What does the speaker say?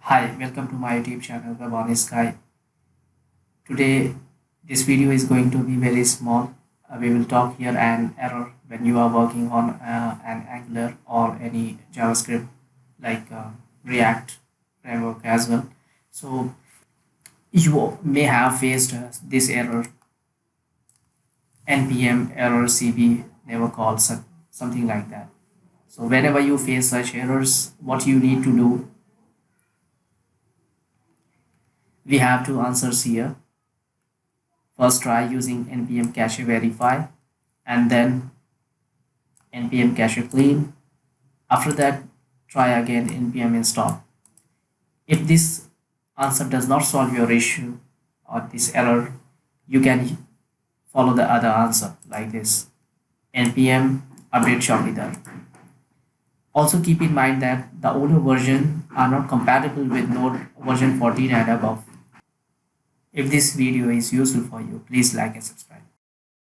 Hi, welcome to my YouTube channel Webonsky. Today, this video is going to be very small. We will talk here an error when you are working on an Angular or any JavaScript like React framework as well. So you may have faced this error, Npm error CB never called something like that. So whenever you face such errors, what you need to do, we have two answers here. First, try using npm cache verify and then npm cache clean. After that, try again npm install. If this answer does not solve your issue or this error, you can follow the other answer like this: npm update shall be done. Also keep in mind that the older version are not compatible with Node version 14 and above. If this video is useful for you, please like and subscribe.